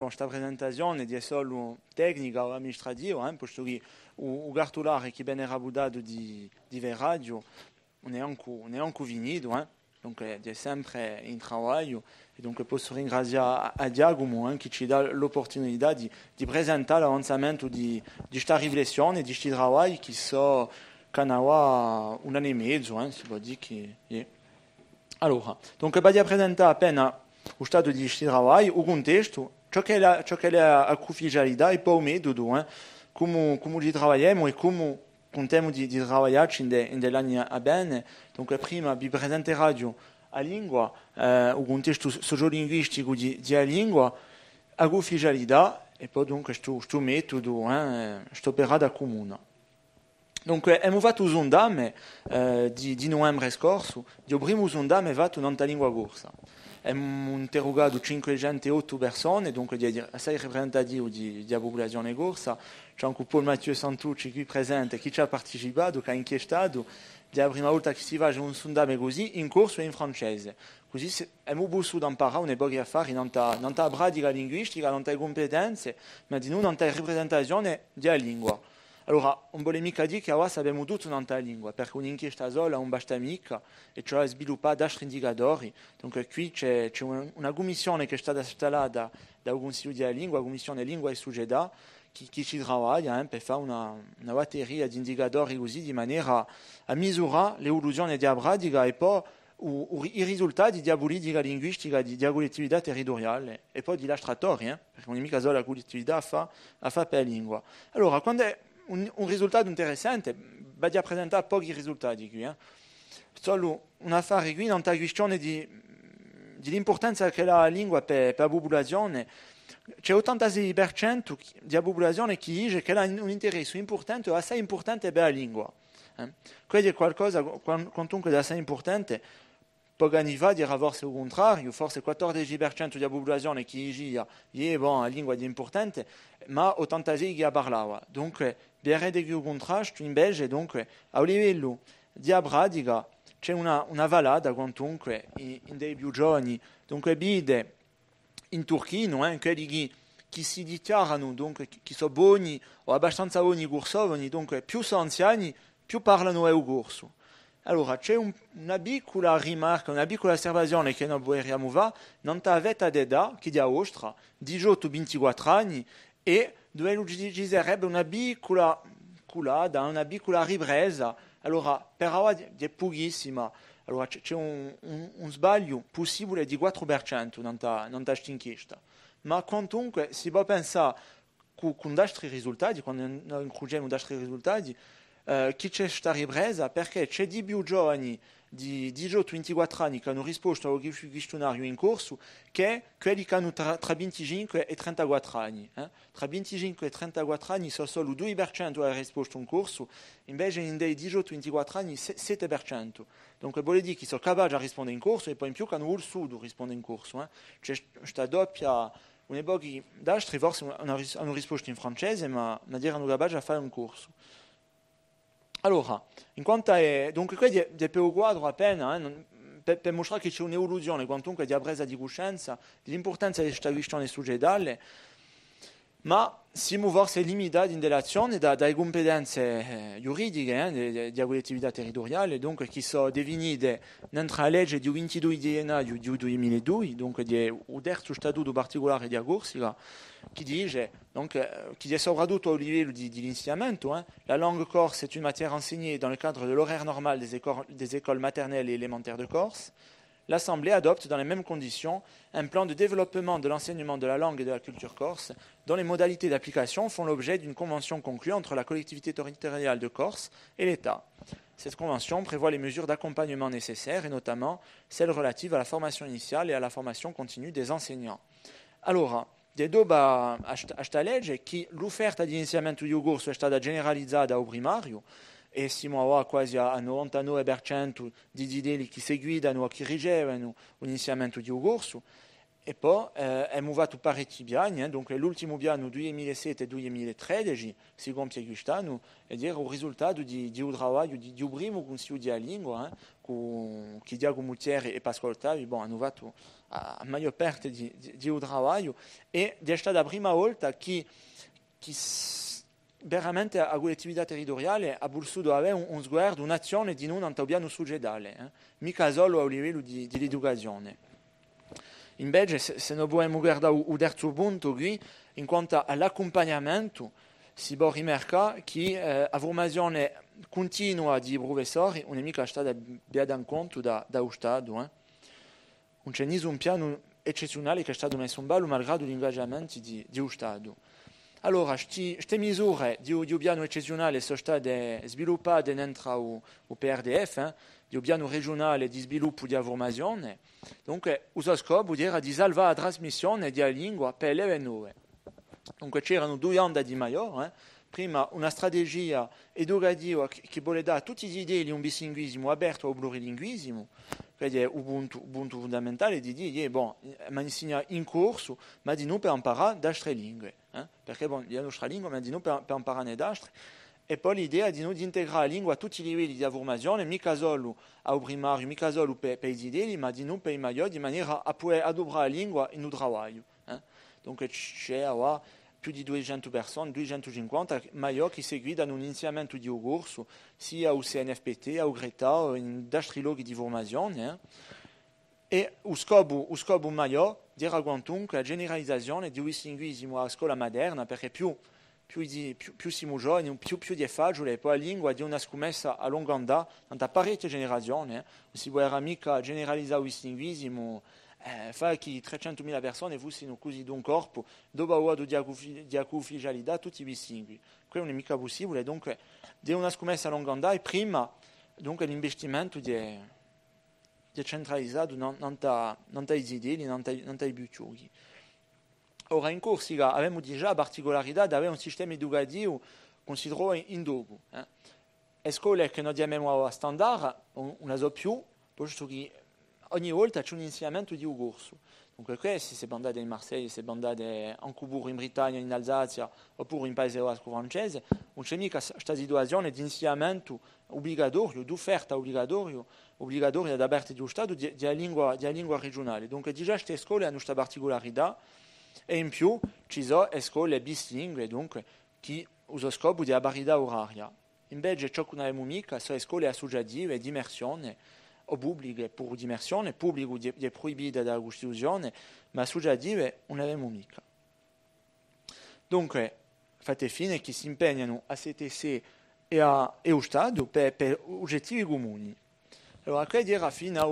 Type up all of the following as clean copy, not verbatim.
questa presentazione è solo tecnica o amministrativa, posto che il cartolare che viene rabudato di radio non è ancora finito, donc è sempre in lavoro e dunque posso ringraziare a Giacomo che ci dà l'opportunità di presentare l'avanzamento di questa riflessione, di questi lavori che sono canava un anno e mezzo, si può dire che è. Allora, dunque vado a presentare appena lo stato di questi lavori, il contesto, ciò che è la ufficialità e poi il metodo, come ci lavoriamo e come contiamo di lavorarci negli anni a bene. Dunque prima vi presenterò a lingua, il contesto sociolinguistico di lingua, l'ufficialità e poi dunque questo metodo, questo operato comune. Dunque, abbiamo fatto un esame di novembre scorso, il primo esame è fatto nella lingua corsa. Abbiamo interrogato 508 persone, dunque assai rappresentativo della popolazione corsa. C'è anche Paul Mathieu Santucci qui presente, che ci ha partecipato, che ha inchiestato. È la prima volta che si fa un esame così in corso e in francese. Così abbiamo bisogno di imparare un po' di affari non la pratica linguistica, non le competenze, ma di non la rappresentazione della lingua. Allora, non vuole mica dire che ora sappiamo tutto nella lingua, perché un'inchiesta sola non basta mica, e cioè sviluppare altri indicatori. Dunque qui c'è una commissione che è stata installata dal Consiglio della Lingua, la Commissione Lingua e Società, che ci lavora per fare una batteria di indicatori così, di maniera a misurare l'evoluzione della pratica e poi i risultati della politica linguistica della collettività territoriale e poi di illustratori, perché non è mica solo la collettività a fare per la lingua. Allora, quando è un risultato interessante, vado a presentare pochi risultati qui. Solo un affare qui, non è questione dell'importanza che la lingua per la popolazione. C'è l'86% della popolazione che dice che ha un interesse importante o assai importante per la lingua. Questo è qualcosa, quantunque di assai importante. Pochi anni fa era forse il contrario, forse il 14% della popolazione che diceva che la lingua è importante, ma 86% che la parlava. Dunque, per il contrasto, invece, dunque, a livello di pratica c'è una valada, quantunque, in dei più giovani. Dunque, vede in Turchino, quelli che si dichiarano, dunque, che sono buoni o abbastanza buoni cursovani, dunque, più sono anziani, più parlano il corso. Allora, c'è una piccola rimarca, una piccola osservazione che noi vogliamo fare, non avete d'età, che è vostra, 18-24 anni, e dove ci sarebbe una piccola culata, una piccola ripresa. Allora, per ora è pochissima. Allora, c'è un sbaglio possibile di 4% non questa inchiesta. Ma quantunque si può pensare con altri risultati, quando noi includiamo altri risultati, che c'è questa ripresa perché c'è di più giovani di 18-24 anni che hanno risposto al questionario in corso che quelli che hanno tra 25 e 34 anni. Tra 25 e 34 anni sono solo 2% che hanno risposto in corso, invece in dei 18-24 anni 7%. Dunque vuol dire che sono capaci di rispondere in corso e poi in più che hanno il sud rispondere in corso. C'è questa doppia, un'epoca d'altri forse hanno risposto in francese ma erano capaci di fare un corso. Allora, in quanto è, dunque questo è per il quadro appena, per mostrare che c'è un'evoluzione, quantunque di presa di coscienza, dell'importanza di questa questione sociale, ma siamo forse limitati in relazione dalle competenze giuridiche della collettività territoriale, dunque che sono definite nella legge di 22 gennaio di 2002, dunque del terzo statuto particolare di Corsica, che dice, donc, che è soprattutto a livello di l'insegnamento, la langue corse est une matière enseignée dans le cadre de l'horaire normal des écoles maternelles et élémentaires de Corse. L'Assemblée adopte dans les mêmes conditions un plan de développement de l'enseignement de la langue et de la culture corse, dont les modalités d'application font l'objet d'une convention conclue entre la collectivité territoriale de Corse et l'État. Cette convention prévoit les mesures d'accompagnement nécessaires, et notamment celles relatives à la formation initiale et à la formation continue des enseignants. Allora, dopo questa legge che l'offerta di insegnamento di corso è stata generalizzata al primario, e siamo ora quasi al 99% di quelli che seguivano o che ricevono un insegnamento di corso, e poi è movato parecchi anni, dunque l'ultimo anno 2007 e 2013 si compie quest'anno ed era il risultato di un lavoro di un primo consiglio di lingua che Diago Mutieri e Pasquale Ottavi hanno fatto a maggior parte di un lavoro e è stata la prima volta che veramente la collettività territoriale ha voluto avere un sguardo, un'azione di non a piano sociale, mica solo a livello di educazione. Invece, se noi vogliamo guardare il terzo punto qui, in quanto all'accompagnamento, si può rimarcare che la formazione continua di professori non è mica stata presa in conto da Stato. Non c'è un piano eccezionale che è stato messo in ballo malgrado gli ingaggiamenti di Stato. Allora, queste misure di un piano eccezionale sono state sviluppate dentro il PRDF, di un piano regionale di sviluppo di formazione. Dunque, lo scopo era di salvare la trasmissione della lingua per le nuove. Dunque, c'erano 2 anni di maggiore. Prima, una strategia educativa che vuole dare a tutti gli idee di un bilinguismo aperto al plurilinguismo, che è un punto fondamentale di dire, ma insegna in corso, ma di non per imparare d'altre lingue. Perché, il y a nostra lingua, ma di non per imparare d'altre. E poi l'idea di non integrare la lingua a tutti i livelli di formazione, mica solo al primario, mica solo per i zideli, ma di non per i maggiori, di maniera a poter adoperare la lingua in un lavoro. Dunque c'è più di 200 persone, 250 maggiori che seguono un insegnamento di un corso, sia al CNFPT, al Greta, in altri luoghi di formazione. E lo scopo maggiore era quantunque la generalizzazione di un linguismo alla scuola moderna, perché più siamo giovani, più è facile, poi la lingua di una scommessa a lungo andare, da parecchie generazioni, si vuole mica generalizzare il linguismo, fare che 300.000 persone fossero così d'un corpo, dopo aver di ufficialità tutti i lingui. Quello non è mica possibile, dunque di una scommessa a lungo andare, prima dunque l'investimento di centralizzato non dai zideli, non dai bucciughi. Ora in Corsica abbiamo già la particolarità di avere un sistema educativo considerato in dopo. Le scuole che noi chiamiamo standard non so più, posto che ogni volta c'è un insegnamento di un corso. Dunque queste, se andate in Marseille, se andate anche in Britannia, in Alsazia, oppure in paese basco francese, non c'è mica questa situazione di insegnamento obbligatorio, di offerta obbligatoria da parte dello Stato di lingua regionale. Dunque già queste scuole hanno questa particolarità. E in più ci sono scuole bilingue, dunque, che hanno scopo di parità oraria. Invece ciò che non abbiamo mica sono scuole associative di immersione, o pubbliche per di immersione, pubblico è proibita dalla Costituzione, ma associative non abbiamo mica. Dunque, fate fine che si impegnano a CTC e allo Stato per obiettivi comuni. Allora, questo era fino a...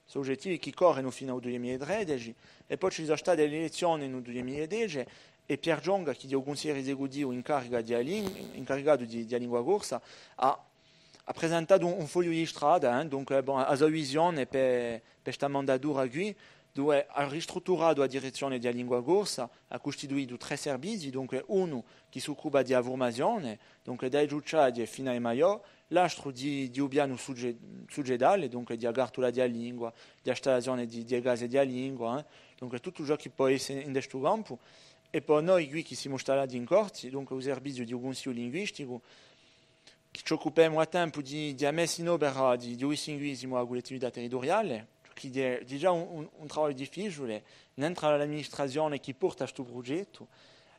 sono obiettivi che corrono fino al 2013 e poi ci sono state le elezioni nel 2010 e Pier Gionga, che è il consigliere esecutivo incaricato di lingua corsa, ha presentato un foglio di strada, dunque la sua visione per questa mandatura qui, dove ha ristrutturato la direzione della lingua corsa, ha costituito 3 servizi, dunque uno che si occupa di formazione, dunque dai giudici fino ai maggiori, l'altro di un piano succedale, dunque di agartula di lingua, di installazione di case di lingua, dunque tutto ciò che può essere in questo campo. E poi noi qui che siamo installati in Corsi, dunque il servizio di un consiglio linguistico, che ci occupiamo a tempo di messa in opera di un linguismo alla collettività territoriale, che è già un lavoro difficile, dentro l'amministrazione che porta questo progetto,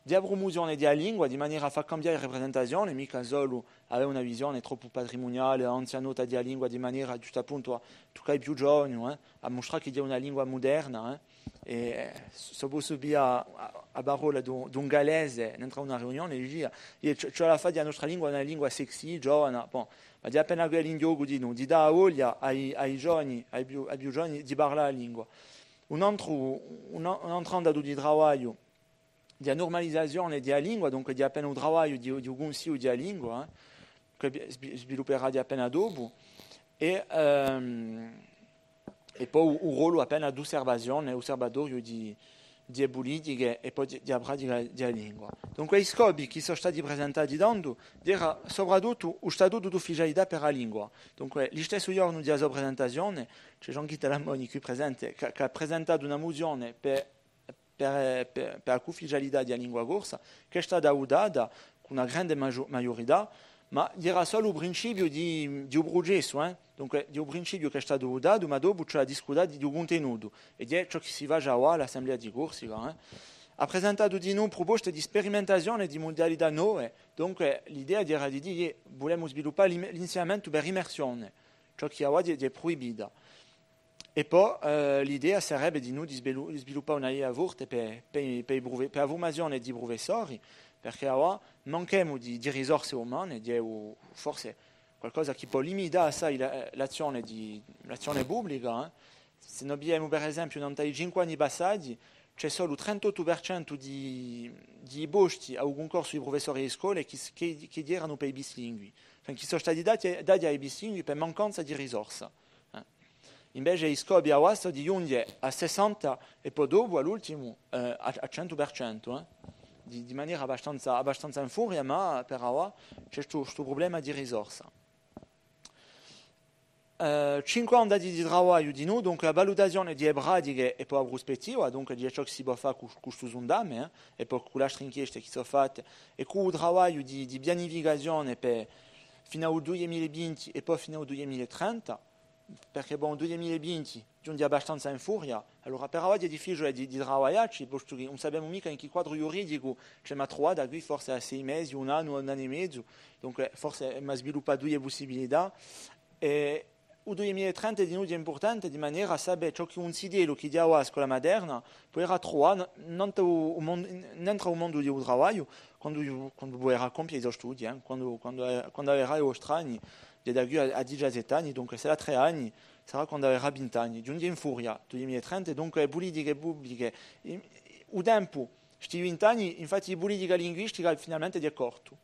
di promozione della lingua di maniera a far cambiare la rappresentazione, mica solo avere una visione troppo patrimoniale, anzianota della lingua di maniera giusto appunto a toccare i più giovani, a mostrare che è una lingua moderna. E se posso dire a parola di un galese dentro una riunione, dice c'è la fa della nostra lingua una lingua sexy, giovane, ma di appena che l'indiogo di noi, di dare voglia ai giovani, ai più giovani di parlare la lingua. Un altro andato di lavoro di normalizzazione della lingua, dunque di appena un lavoro di un consiglio della lingua, che svilupperà di appena dopo, e poi un ruolo appena di osservatorio di politiche e poi di pratica della lingua. Dunque, i scopi che sono stati presentati dando era soprattutto lo statuto di ufficialità per la lingua. Dunque, gli stessi giorni della sua presentazione, c'è Jean-Guy Talamoni qui presente che ha presentato una mozione per la ufficialità della lingua corsa, che è stata votata con una grande maggiorità, ma era solo il principio di un processo, dunque di un principio che è stato votato, ma dopo c'è la discussione di un contenuto, ed è ciò che si va già all'Assemblea di Corsica. Ha presentato di nuovo proposte di sperimentazione di modalità nuove, dunque l'idea era di dire che vogliamo sviluppare l'insegnamento per immersione, ciò che è proibito. E poi l'idea sarebbe di sviluppare una linea forte per la formazione di professori, perché ora manchiamo di risorse umane, forse qualcosa che può limitare assai l'azione pubblica. Se noi abbiamo per esempio nei 5 anni passati c'è solo il 38% di posti a un concorso di professori di scuole che erano per i bislingui, che sono stati dati ai bislingui per mancanza di risorse. Invece i scopi a Wasta di giungere a 60 e poi dopo all'ultimo a 100%, di maniera abbastanza in furia, ma per ora c'è questo problema di risorse. 5 anni di lavoro di noi, dunque la valutazione di pratiche e poi la prospettiva, dunque di ciò che si può fare con questo esame, e poi con le inchieste che sono fatte, e con il lavoro di pianificazione fino al 2020 e poi fino al 2030, perché nel 2020 giunge abbastanza in furia, allora per ora è difficile di lavorarci, perché non sappiamo mica in che quadro giuridico c'è ma trovata qui, forse a 6 mesi, un anno e mezzo, dunque forse è sviluppato due possibilità. E il 2030 è di noi importante di maniera a sapere ciò che un sidelo che dia a scuola moderna può trovare dentro il mondo del lavoro quando vorrà compiere i studi, quando avrà i strani da qui a 17 anni, dunque sarà 3 anni, sarà quando avrà 20 anni. Giunge in furia, 2030, dunque politiche pubbliche. Il tempo, questi 20 anni, infatti, la politica linguistica finalmente è corto.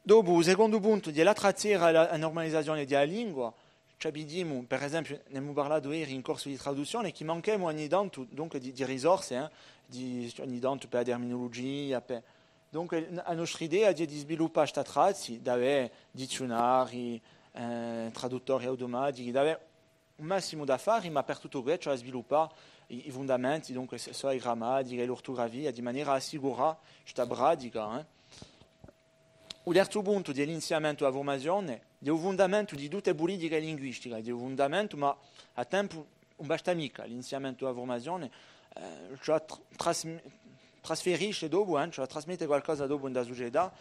Dopo, il secondo punto, di attrattere la normalizzazione della lingua, ci abbiamo, per esempio, ne abbiamo parlato ieri in corso di traduzione, che manchiamo ogni tanto dunque, di risorse, ogni tanto per la terminologia, dunque, la nostra idea è di sviluppare questa traccia, di avere dizionari, traduttori automatici, di avere un massimo da fare, ma per tutto questo cioè sviluppare i fondamenti, dunque, la grammatica e l'ortografia, di maniera a assicurare questa pratica. Il terzo punto dell'insegnamento alla formazione è il fondamento di tutte le politiche linguistiche, è un fondamento, ma a tempo non basta mica. L'insegnamento alla formazione cioè trasferisce dopo, cioè trasmette qualcosa dopo nella società,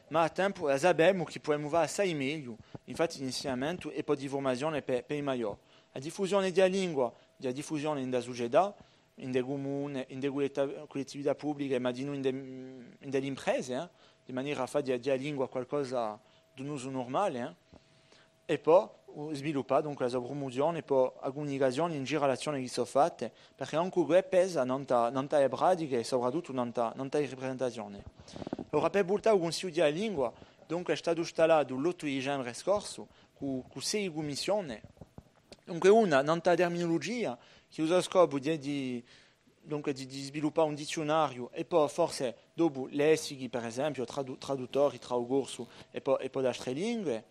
ma a tempo sappiamo che possiamo fare assai meglio. Infatti l'insegnamento e poi di formazione per i maggiori. La diffusione della lingua, la diffusione nella società, in dei comuni, in delle collettività pubbliche, ma di noi in delle imprese, di maniera a fare della lingua qualcosa di un uso normale, e poi sviluppare dunque la sua promozione e poi la comunicazione in giro all'azione che sono fatte, perché anche questo pesa non le pratiche e soprattutto non la rappresentazione. Allora, per portare il Consiglio della Lingua, dunque è stato installato l'8 dicembre scorso con 6 commissioni, dunque una non la terminologia che usa lo scopo di sviluppare un dizionario e poi forse dopo lessici, per esempio, traduttori, traducorso e poi da altre lingue.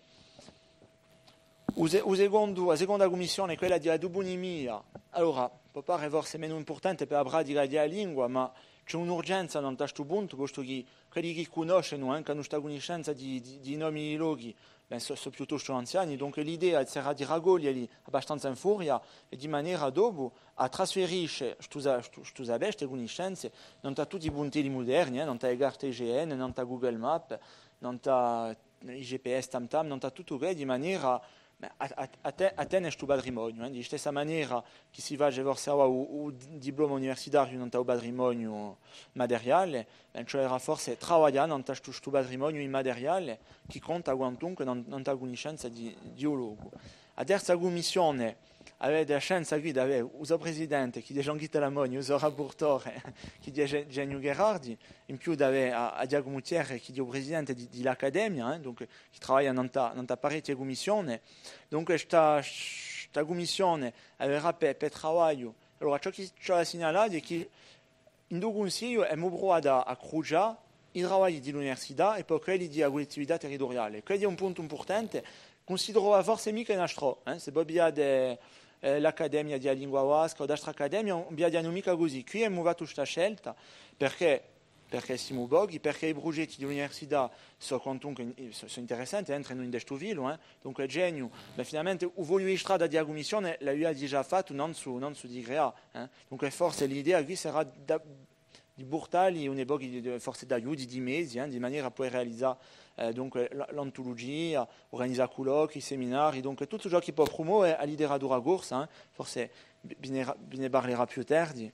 La seconda commissione è quella della toponimia. Allora, può pare forse meno importante per la pratica della lingua, ma c'è un'urgenza a questo punto, posto che quelli che conoscono, anche hanno questa conoscenza di nomi di luoghi, sono piuttosto anziani, dunque l'idea sarà di raccoglierli abbastanza in furia e di maniera dopo a trasferire queste conoscenze non da tutti i punti moderni, non da carte IGN, non da Google Maps, non da GPS TamTam, non da tutto questo, di maniera a tenere questo patrimonio. Di stessa maniera che si va verso il diploma universitario non da un patrimonio materiale, cioè era forse lavorare non da questo patrimonio immateriale che conta quantunque non da conoscenza di un luogo. La terza commissione aveva la scienza qui di avere il presidente che è Jean-Guy Talamoni, il rapportore che è Genio Gherardi, in più di avere a Giacomo Thierry che è il presidente dell'Accademia, che lavora nella parecchie commissioni. Dunque questa commissione aveva per lavoro Allora, ciò che c'è da segnalare è che in due consigli è provata a Crugia i lavori dell'università e poi quelli di collettività territoriale. Questo è un punto importante. Considero forse mica in astro, se poi l'Accademia di Lingua Vasca o d'altre accademie, non abbiamo mica così. Qui abbiamo fatto questa scelta perché siamo pochi, perché i progetti dell'università sono interessanti, entrano in questo vilo, dunque è genio, ma finalmente o voglio strada di commissione l'ha già fatto, non su di creare, dunque forse l'idea qui sarà di portarli un'epoca forse d'aiuti, di mesi, di maniera a poi realizzare l'antologia, organizzare colloqui, seminari, donc tutto ciò che può promuovere la letteratura corsa, forse ne parlerà più tardi.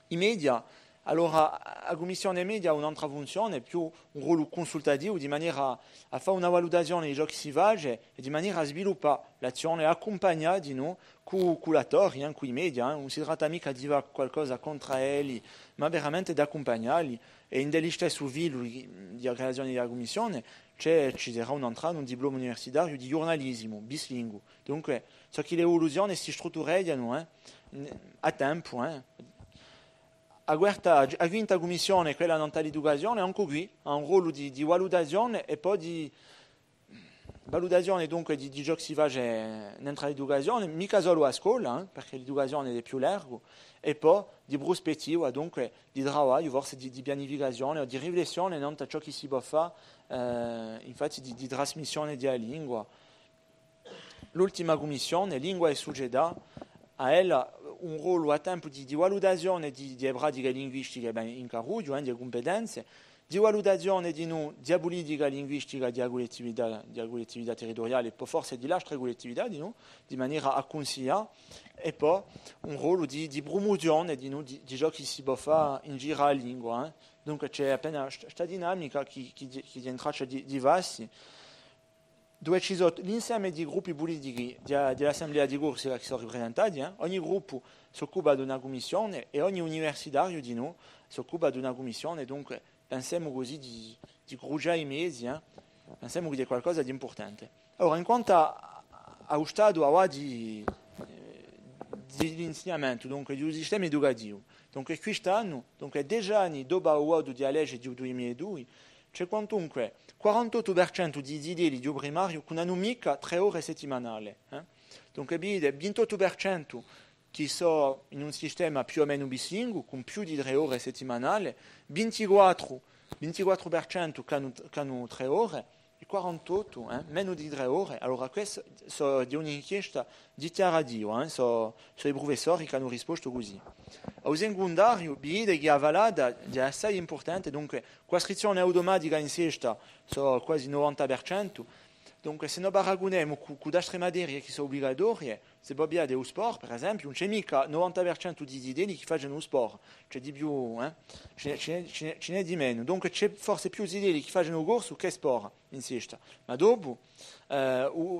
I media, allora la commissione media ha un'altra funzione, più un ruolo consultativo, di maniera a fare una valutazione di ciò che si fa e di maniera a sviluppare l'azione accompagnata di noi con gli attori, con i media. Non si tratta mica di fare qualcosa contro quelli, ma veramente di accompagnarli. E in degli stessi vili di creazione della commissione ci sarà un diploma universitario di giornalismo bilingue. Dunque, ciò che le illusioni si strutturano a tempo. A quinta commissione, quella non dell'educazione, anche qui ha un ruolo di valutazione e poi di valutazione dunque di ciò che si fa dentro l'educazione, mica solo a scuola, perché l'educazione è più larga, e poi di prospettiva, dunque di lavoro, forse di pianificazione o di riflessione non a ciò che si può fare, infatti di trasmissione della lingua. L'ultima commissione, lingua e società, a ella un ruolo a tempo di valutazione di pratiche linguistiche in Caruggio, di competenze, di valutazione di politica linguistica di collettività territoriale, poi forse di altre collettività di maniera a consigliare, e poi un ruolo di promozione di ciò che si può fare in giro alla lingua. Dunque c'è appena questa dinamica che è in traccia di vasti, dove ci sono l'insieme di gruppi politici dell'Assemblea di Corsica che sono rappresentati, ogni gruppo si occupa di una commissione e ogni universitario di noi si occupa di una commissione, dunque pensiamo così di grugiare i mesi, pensiamo che è qualcosa di importante. Allora, in quanto allo stato di l'insegnamento, dunque di un sistema educativo, dunque quest'anno, dunque 10 anni dopo il voto di legge di 2002, c'è quantunque 48% di zideli di primario che non hanno mica 3 ore settimanali. Dunque, 28% che sono in un sistema più o meno bilingue, con più di 3 ore settimanali, 24% che hanno 3 ore, e 48% meno di 3 ore. Allora, questo è di un'inchiesta di radio, sono i professori che hanno risposto così. Al secondario, vede che la valada è assai importante, dunque, con iscrizione automatica in sesta sono quasi 90%, dunque se noi paragoniamo con altre materie che sono obbligatorie, se poi abbiamo dello sport, per esempio, non c'è mica 90% di zideli che fanno sport, c'è di più, ce n'è di meno, dunque c'è forse più zideli che fanno corso che sport in sesta, ma dopo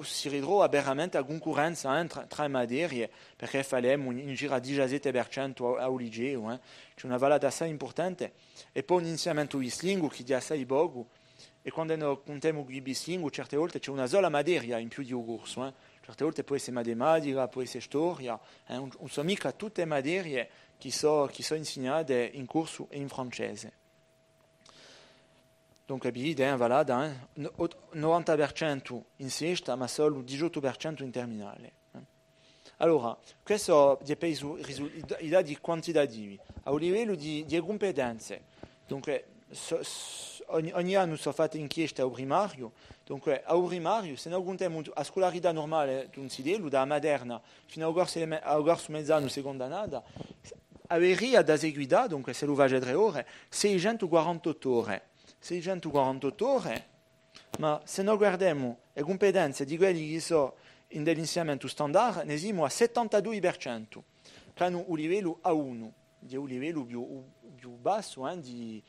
si ritrova veramente a concorrenza tra materie, perché faremo in giro a 17% al liceo, c'è una valada assai importante, e poi un insegnamento bilingue che è assai poco, e quando noi contiamo i bilingue, certe volte c'è una sola materia in più di un corso, certe volte può essere matematica, può essere storia, non sono mica tutte materie che sono insegnate in corso e in francese. Donc, è valada, 90% in sesta, ma solo 18% in terminale. Allora, questo dipende dai dati quantitativi. A livello di competenze, dunque, ogni anno sono fatte inchieste al primario, dunque al primario, se noi contiamo la scolarità normale di un sidelo, da materna fino al corso mezzano seconda annata, averia da seguita, dunque se lo va a 3 ore, 648 ore. 648 ore, ma se noi guardiamo le competenze di quelli che sono in dell'insegnamento standard, ne siamo a 72%, che hanno un livello A1, di un livello più basso di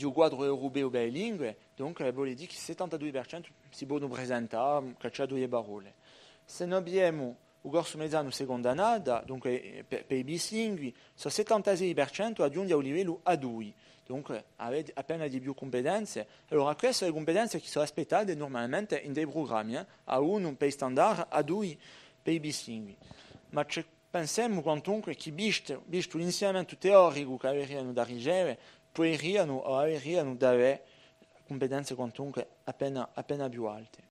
un quadro europeo bilingue, donc vuol dire che il 72% si possono presentare cacciato le parole. Se noi abbiamo il corso mezzano seconda annata, dunque per i bilingui, sono 76% aggiunti a un livello A2, dunque avete appena di più competenze. Allora queste sono le competenze che sono aspettate normalmente in dei programmi, A1 per i standard, A2 per i bilingui. Ma c'è pensiamo quantunque che visto l'insegnamento teorico che avevano da ricevere, poi avevano da avere competenze quantunque appena più alte.